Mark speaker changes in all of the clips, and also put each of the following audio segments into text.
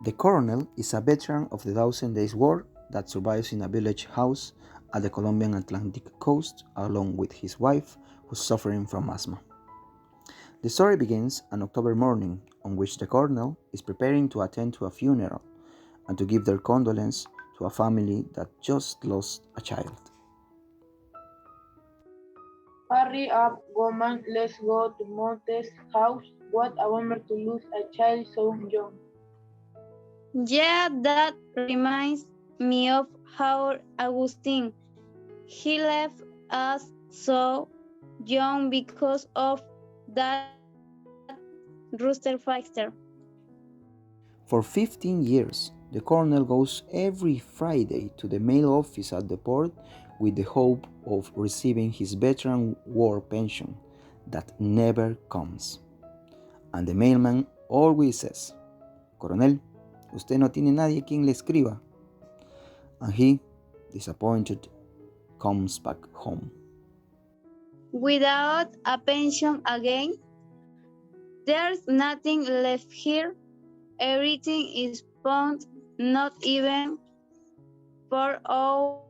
Speaker 1: The colonel is a veteran of the Thousand Days War that survives in a village house at the Colombian Atlantic coast along with his wife, who's suffering from asthma. The story begins an October morning on which the colonel is preparing to attend to a funeral and to give their condolence to a family that just lost a child.
Speaker 2: Hurry up, woman, let's go to Monte's house. What a bummer to lose a child so young.
Speaker 3: Yeah, that reminds me of how Agustin. He left us so young because of that rooster factor.
Speaker 1: For 15 years, the colonel goes every Friday to the mail office at the port with the hope of receiving his veteran war pension that never comes. And the mailman always says, Coronel, usted no tiene nadie quien le escriba. And he, disappointed, comes back home.
Speaker 3: Without a pension again, there's nothing left here. Everything is pawned, not even for our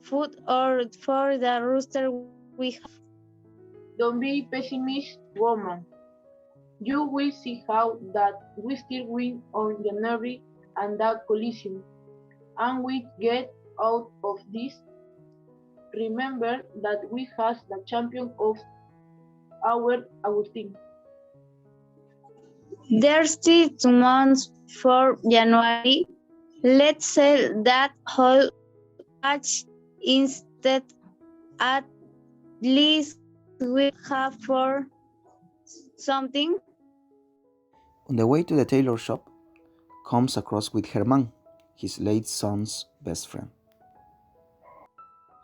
Speaker 3: food or for the rooster we have.
Speaker 2: Don't be pessimist, woman. You will see how that we still win on January and that collision, and we get out of this. Remember that we has the champion of our Agustin.
Speaker 3: There's still 2 months for January. Let's sell that whole batch instead. At least we have for something.
Speaker 1: On the way to the tailor shop, comes across with Herman, his late son's best friend.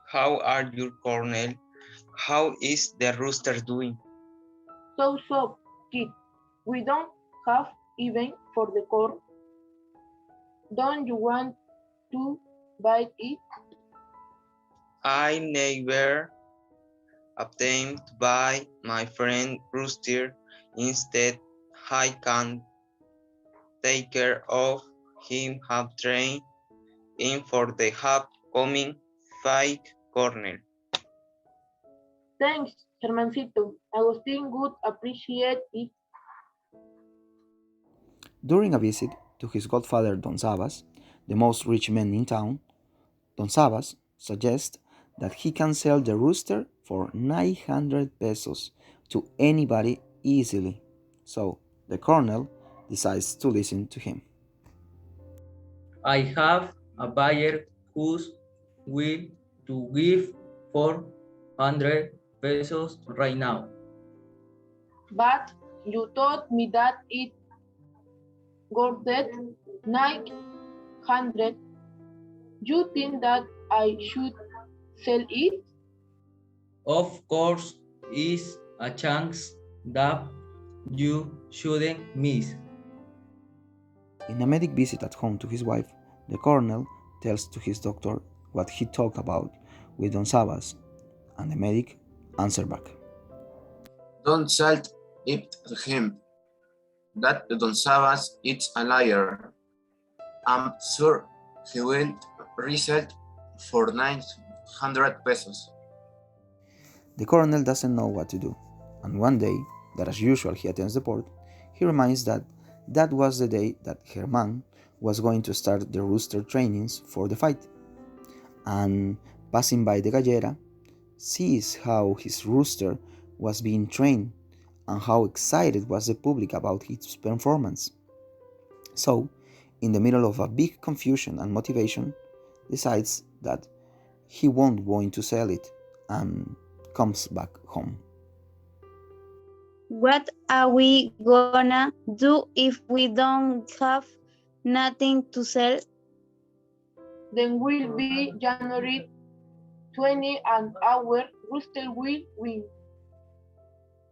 Speaker 4: How are you, Cornell? How is the rooster doing?
Speaker 2: So, kid, we don't have even for the core. Don't you want to buy it?
Speaker 4: I never attempt to buy my friend rooster. Instead, I can take care of him, have trained him for the upcoming fight, Cornell.
Speaker 2: Thanks, Hermancito. Agustin would appreciate it.
Speaker 1: During a visit to his godfather Don Sabas, the most rich man in town, Don Sabas suggests that he can sell the rooster for 900 pesos to anybody easily. So the colonel decides to listen to him.
Speaker 5: I have a buyer who's will to give 400 pesos right now.
Speaker 2: But you told me that it worth 900. You think that I should sell it?
Speaker 5: Of course, is a chance that you shouldn't miss.
Speaker 1: In a medic visit at home to his wife, the colonel tells to his doctor what he talked about with Don Sabas, and the medic answers back.
Speaker 6: Don't sell it to him. That Don Sabas is a liar. I'm sure he will resell for 900 pesos.
Speaker 1: The colonel doesn't know what to do, and one day, that as usual he attends the port, he reminds that was the day that Herman was going to start the rooster trainings for the fight. And passing by the gallera, sees how his rooster was being trained and how excited was the public about its performance. So, in the middle of a big confusion and motivation, decides that he won't going to sell it and comes back home.
Speaker 3: What are we gonna do if we don't have nothing to sell?
Speaker 2: Then will be January 20 and our rooster will win.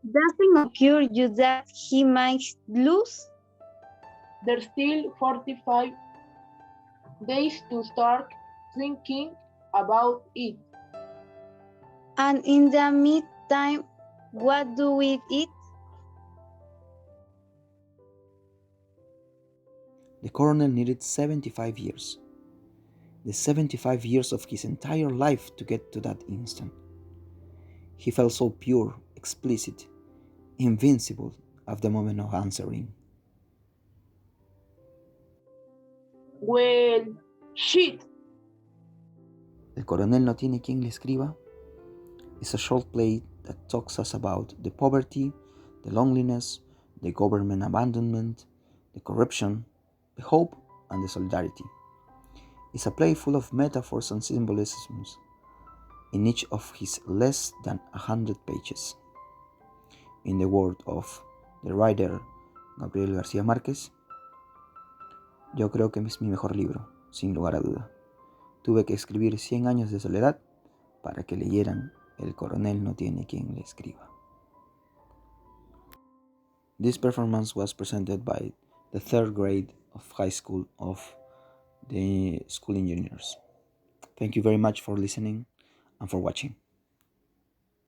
Speaker 3: Doesn't occur you that he might lose?
Speaker 2: There's still 45 days to start thinking about it.
Speaker 3: And in the meantime, what do we eat?
Speaker 1: The coronel needed 75 years. The 75 years of his entire life to get to that instant. He felt so pure, explicit, invincible at the moment of answering.
Speaker 2: Well, shit.
Speaker 1: El coronel no tiene quien le escriba is a short play that talks us about the poverty, the loneliness, the government abandonment, the corruption, the hope, and the solidarity. It's a play full of metaphors and symbolisms in each of his less than 100 pages. In the word of the writer Gabriel García Márquez, yo creo que es mi mejor libro, sin lugar a duda. Tuve que escribir 100 años de soledad para que leyeran El coronel no tiene quien le escriba. This performance was presented by the third grade of high school of the school engineers. Thank you very much for listening and for watching.